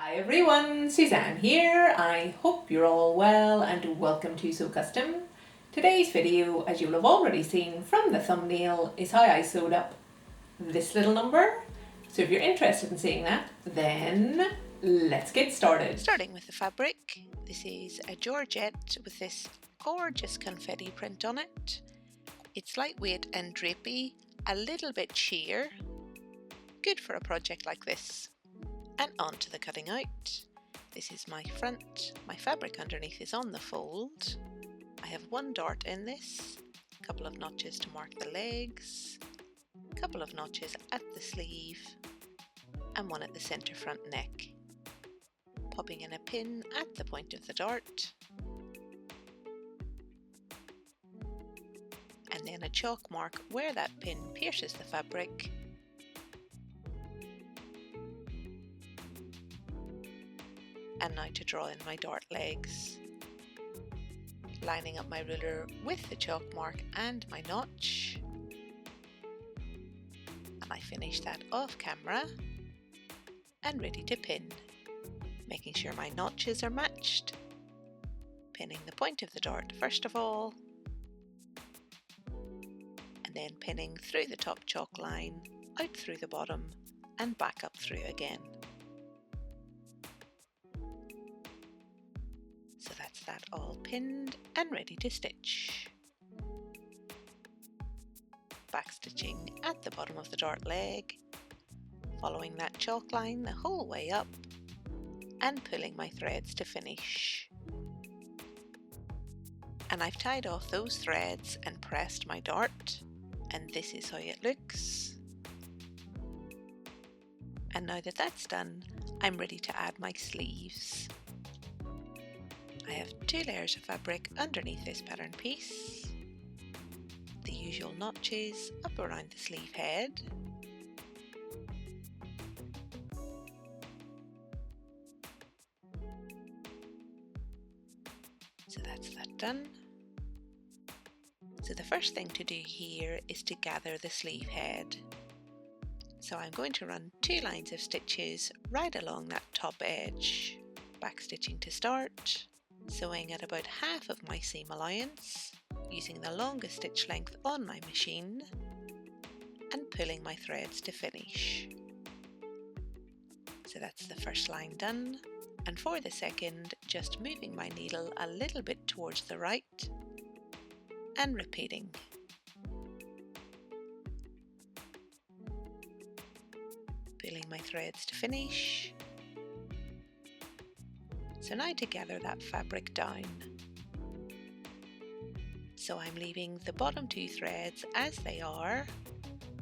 Hi everyone, Suzanne here. I hope you're all well and welcome to Sew Custom. Today's video, as you'll have already seen from the thumbnail, is how I sewed up this little number. So if you're interested in seeing that, then let's get started. Starting with the fabric, this is a Georgette with this gorgeous confetti print on it. It's lightweight and drapey, a little bit sheer, good for a project like this. And on to the cutting out. This is my front, my fabric underneath is on the fold. I have one dart in this, a couple of notches to mark the legs, a couple of notches at the sleeve, and one at the centre front neck. Popping in a pin at the point of the dart, and then a chalk mark where that pin pierces the fabric, and now to draw in my dart legs, lining up my ruler with the chalk mark and my notch, and I finish that off camera and ready to pin. Making sure my notches are matched, pinning the point of the dart first of all, and then pinning through the top chalk line, out through the bottom and back up through again. So that's that all pinned and ready to stitch. Back stitching at the bottom of the dart leg, following that chalk line the whole way up, and pulling my threads to finish. And I've tied off those threads and pressed my dart, and this is how it looks. And now that that's done, I'm ready to add my sleeves. I have 2 layers of fabric underneath this pattern piece, the usual notches up around the sleeve head, so that's that done. So the first thing to do here is to gather the sleeve head. So I'm going to run 2 lines of stitches right along that top edge, back stitching to start, sewing at about half of my seam allowance, using the longest stitch length on my machine, and pulling my threads to finish. So that's the first line done. And for the second, just moving my needle a little bit towards the right and repeating. Pulling my threads to finish. So now to gather that fabric down. So I'm leaving the bottom 2 threads as they are,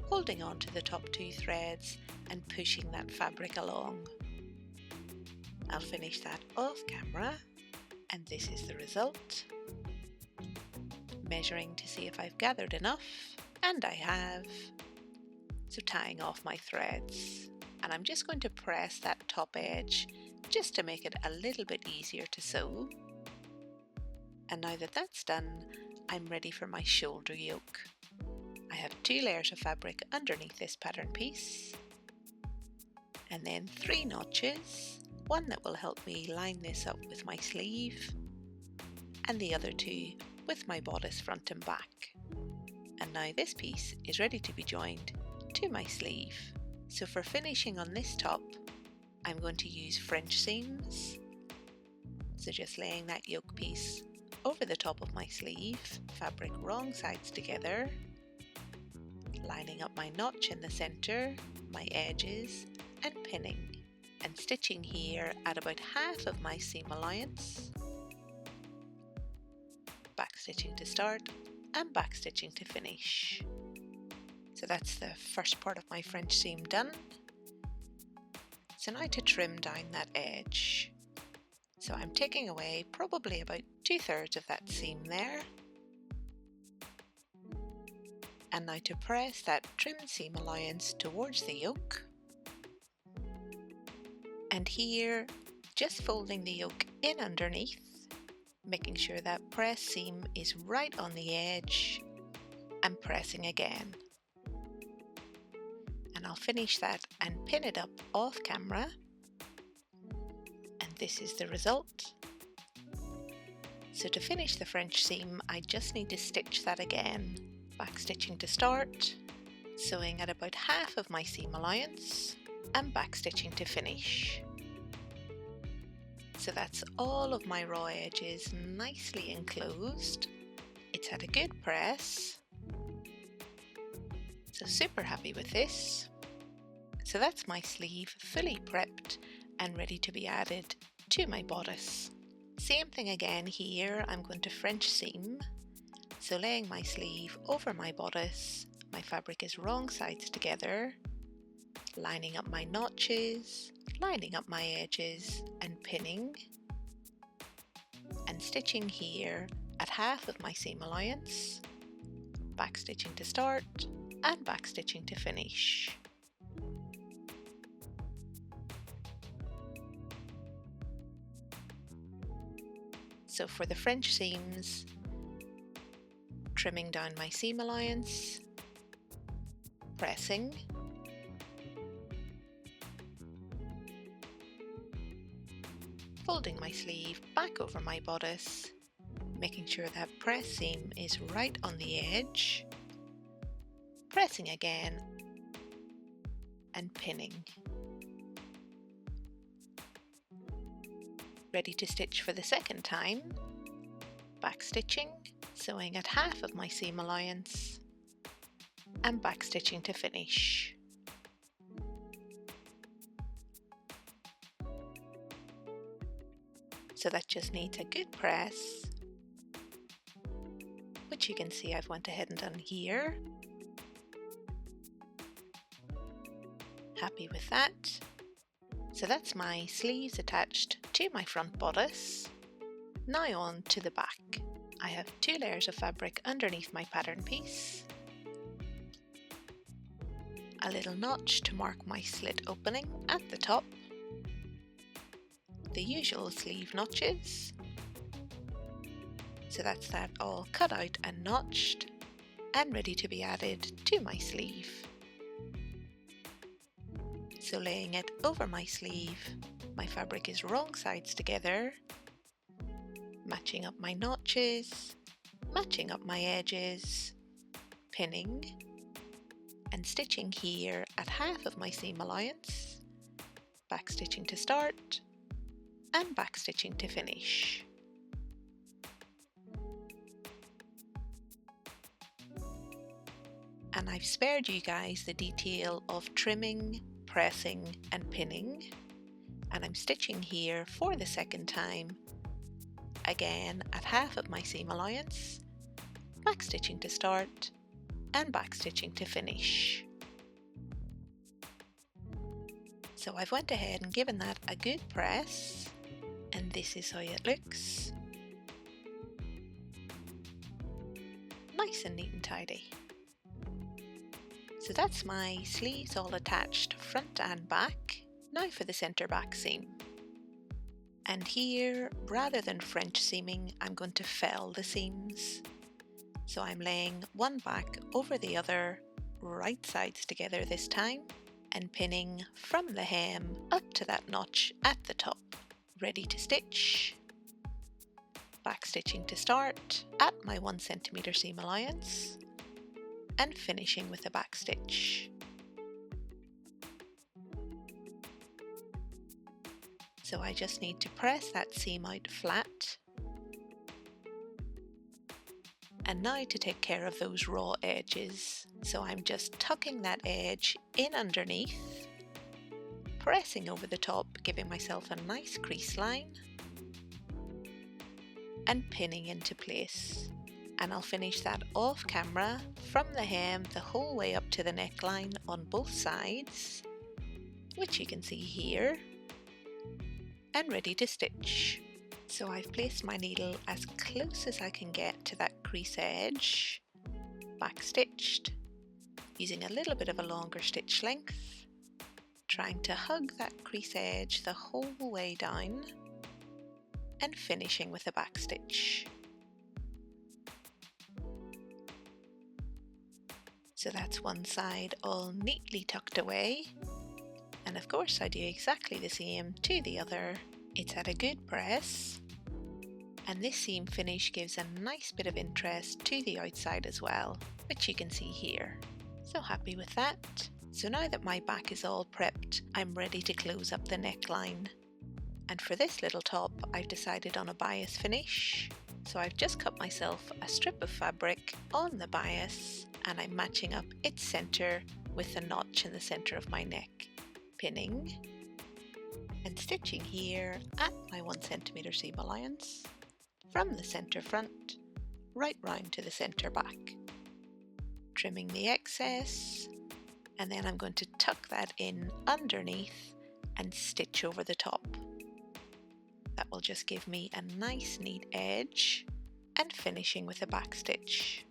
holding on to the top 2 threads and pushing that fabric along. I'll finish that off camera, and this is the result. Measuring to see if I've gathered enough, and I have. So tying off my threads, and I'm just going to press that top edge just to make it a little bit easier to sew. And now that that's done, I'm ready for my shoulder yoke. I have 2 layers of fabric underneath this pattern piece, and then 3 notches, one that will help me line this up with my sleeve, and the other 2 with my bodice front and back. And now this piece is ready to be joined to my sleeve. So for finishing on this top, I'm going to use French seams. So just laying that yoke piece over the top of my sleeve, fabric wrong sides together, lining up my notch in the center, my edges, and pinning, and stitching here at about half of my seam allowance, back stitching to start and back stitching to finish. So that's the first part of my French seam done. So now to trim down that edge. So I'm taking away probably about 2/3 of that seam there. And now to press that trim seam allowance towards the yoke. And here, just folding the yoke in underneath, making sure that press seam is right on the edge, and pressing again. And I'll finish that and pin it up off camera. this is the result. So to finish the French seam, I just need to stitch that again. Backstitching to start, sewing at about half of my seam allowance, and backstitching to finish. So that's all of my raw edges nicely enclosed. It's had a good press. So super happy with this. So that's my sleeve fully prepped and ready to be added to my bodice. Same thing again here, I'm going to French seam. So laying my sleeve over my bodice, my fabric is wrong sides together, lining up my notches, lining up my edges and pinning, and stitching here at half of my seam allowance, backstitching to start and backstitching to finish. So for the French seams, trimming down my seam allowance, pressing, folding my sleeve back over my bodice, making sure that press seam is right on the edge, pressing again, and pinning. Ready to stitch for the second time, backstitching, sewing at half of my seam allowance, and backstitching to finish. So that just needs a good press, which you can see I've went ahead and done here. Happy with that. So that's my sleeves attached to my front bodice. Now on to the back. I have 2 layers of fabric underneath my pattern piece, a little notch to mark my slit opening at the top, the usual sleeve notches, so that's that all cut out and notched and ready to be added to my sleeve. So laying it over my sleeve, my fabric is wrong sides together, matching up my notches, matching up my edges, pinning, and stitching here at half of my seam allowance, backstitching to start, and backstitching to finish. And I've spared you guys the detail of trimming, pressing and pinning, and I'm stitching here for the second time, again at half of my seam allowance, backstitching to start and backstitching to finish. So I've went ahead and given that a good press, and this is how it looks. Nice and neat and tidy. So that's my sleeves all attached front and back. Now for the centre back seam. And here, rather than French seaming, I'm going to fell the seams. So I'm laying one back over the other, right sides together this time, and pinning from the hem up to that notch at the top. Ready to stitch. Backstitching to start at my 1 centimetre seam allowance, and finishing with a backstitch. So I just need to press that seam out flat. And now to take care of those raw edges. So I'm just tucking that edge in underneath, pressing over the top, giving myself a nice crease line, and pinning into place. And I'll finish that off camera from the hem the whole way up to the neckline on both sides, which you can see here, and ready to stitch. So I've placed my needle as close as I can get to that crease edge, backstitched, using a little bit of a longer stitch length, trying to hug that crease edge the whole way down, and finishing with a backstitch. So that's one side all neatly tucked away, and of course I do exactly the same to the other, It's at a good press, and this seam finish gives a nice bit of interest to the outside as well, which you can see here. So happy with that. So now that my back is all prepped, I'm ready to close up the neckline. And for this little top, I've decided on a bias finish. So I've just cut myself a strip of fabric on the bias, and I'm matching up its center with the notch in the center of my neck, pinning and stitching here at my 1 centimeter seam allowance from the center front right round to the center back, trimming the excess, and then I'm going to tuck that in underneath and stitch over the top. That will just give me a nice neat edge, and finishing with a back stitch.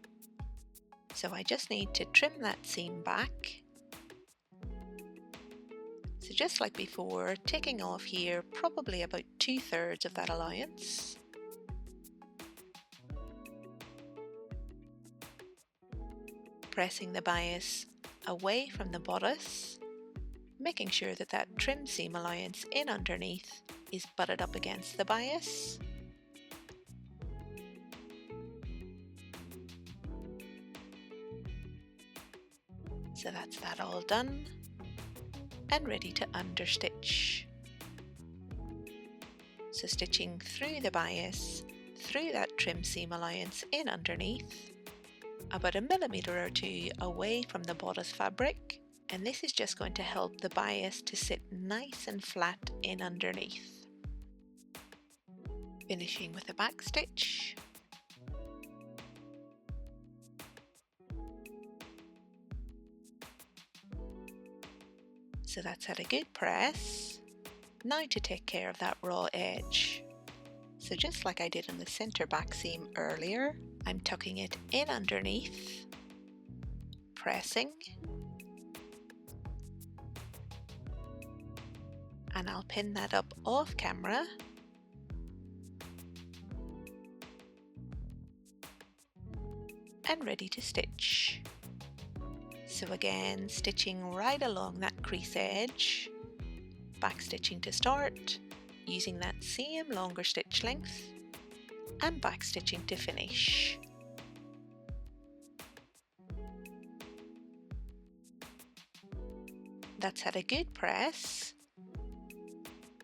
So I just need to trim that seam back. So just like before, taking off here probably about 2/3 of that allowance. Pressing the bias away from the bodice, making sure that that trim seam allowance in underneath is butted up against the bias. So that's that all done and ready to understitch. So stitching through the bias, through that trim seam allowance in underneath, about 1 millimeter or 2 away from the bodice fabric, and this is just going to help the bias to sit nice and flat in underneath. Finishing with a back stitch. So that's at a good press. Now to take care of that raw edge. So just like I did on the center back seam earlier, I'm tucking it in underneath, pressing, and I'll pin that up off camera. And ready to stitch. So again, stitching right along that crease edge, back stitching to start, using that same longer stitch length, and back stitching to finish. That's had a good press,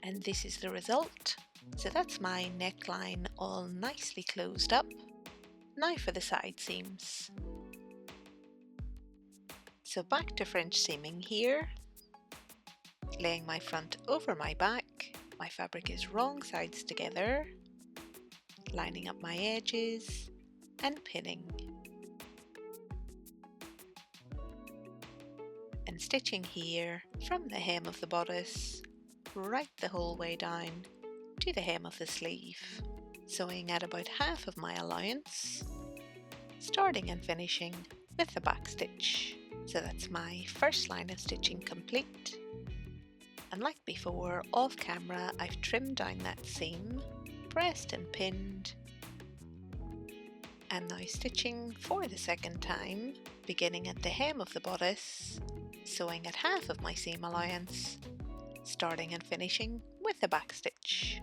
and this is the result. So that's my neckline all nicely closed up. Now for the side seams. So back to French seaming here, laying my front over my back. My fabric is wrong sides together, lining up my edges and pinning. And stitching here from the hem of the bodice right the whole way down to the hem of the sleeve, sewing at about half of my allowance, starting and finishing with the back stitch. So that's my first line of stitching complete. And like before, off camera, I've trimmed down that seam, pressed and pinned, and now stitching for the second time, beginning at the hem of the bodice, sewing at half of my seam allowance, starting and finishing with the back stitch.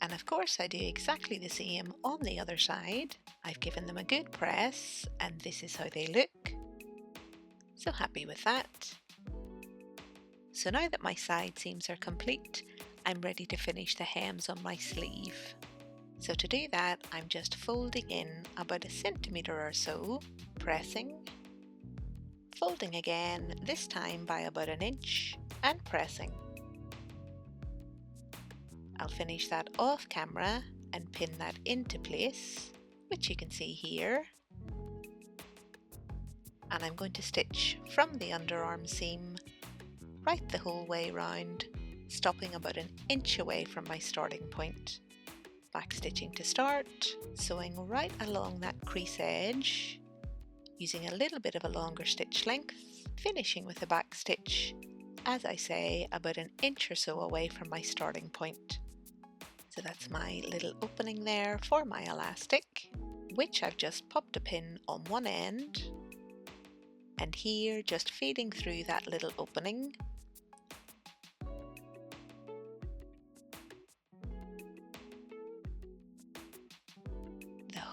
And of course I do exactly the same on the other side. I've given them a good press, and this is how they look. So happy with that. So now that my side seams are complete, I'm ready to finish the hems on my sleeve. So to do that, I'm just folding in about 1 centimeter or so, pressing, folding again, this time by about 1 inch, and pressing. I'll finish that off camera and pin that into place, which you can see here. And I'm going to stitch from the underarm seam right the whole way round, stopping about 1 inch away from my starting point. Back stitching to start, sewing right along that crease edge, using a little bit of a longer stitch length, finishing with a back stitch, as I say, about 1 inch or so away from my starting point. So that's my little opening there for my elastic, which I've just popped a pin on one end, and here just feeding through that little opening,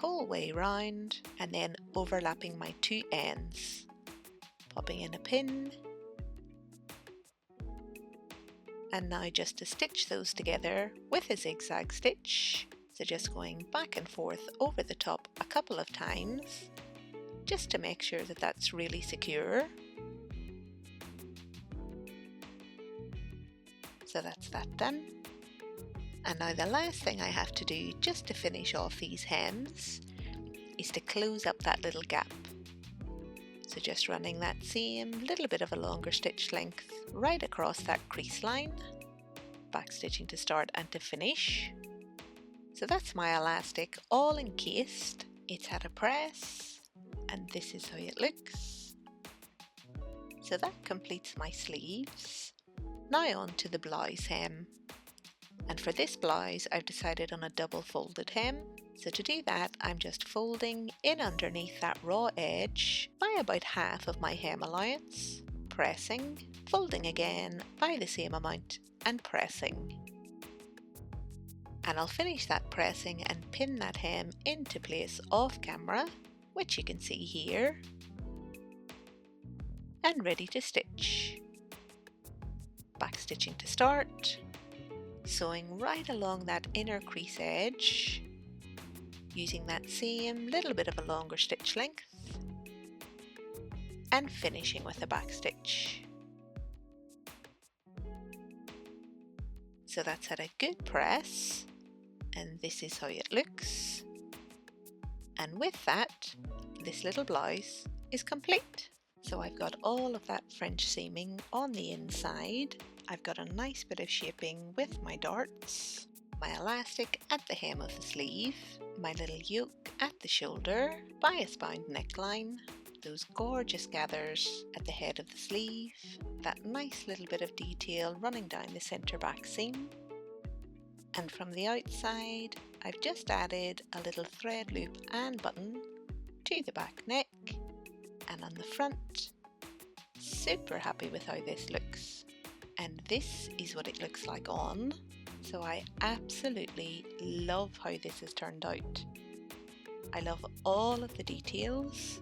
whole way round and then overlapping my two ends, popping in a pin, and now just to stitch those together with a zigzag stitch. So just going back and forth over the top a couple of times just to make sure that that's really secure. So that's that done. And now the last thing I have to do just to finish off these hems is to close up that little gap. So just running that same little bit of a longer stitch length right across that crease line, backstitching to start and to finish. So that's my elastic all encased. It's had a press and this is how it looks. So that completes my sleeves. Now on to the blouse hem. And for this blouse I've decided on a double folded hem. So to do that I'm just folding in underneath that raw edge by about half of my hem allowance, pressing, folding again by the same amount and pressing. And I'll finish that pressing and pin that hem into place off camera, which you can see here, and ready to stitch. Backstitching to start, sewing right along that inner crease edge, using that same little bit of a longer stitch length, and finishing with a backstitch. So that's had a good press, and this is how it looks. And with that, this little blouse is complete. So I've got all of that French seaming on the inside. I've got a nice bit of shaping with my darts, my elastic at the hem of the sleeve, my little yoke at the shoulder, bias bound neckline, those gorgeous gathers at the head of the sleeve, that nice little bit of detail running down the centre back seam. And from the outside, I've just added a little thread loop and button to the back neck, and on the front, super happy with how this looks. And this is what it looks like on. So I absolutely love how this has turned out. I love all of the details.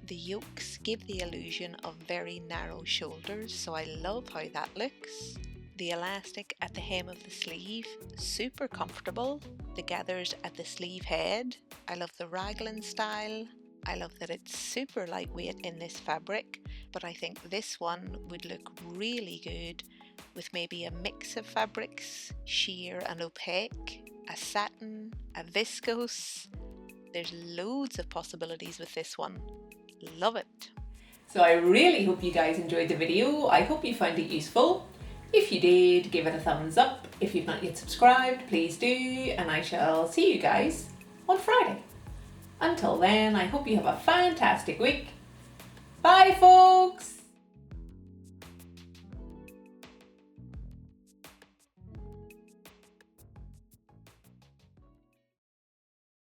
The yokes give the illusion of very narrow shoulders, so I love how that looks. The elastic at the hem of the sleeve, super comfortable. The gathers at the sleeve head. I love the raglan style. I love that it's super lightweight in this fabric, but I think this one would look really good with maybe a mix of fabrics, sheer and opaque, a satin, a viscose. There's loads of possibilities with this one. Love it. So I really hope you guys enjoyed the video. I hope you found it useful. If you did, give it a thumbs up. If you've not yet subscribed, please do, and I shall see you guys on Friday. Until then, I hope you have a fantastic week. Bye, folks!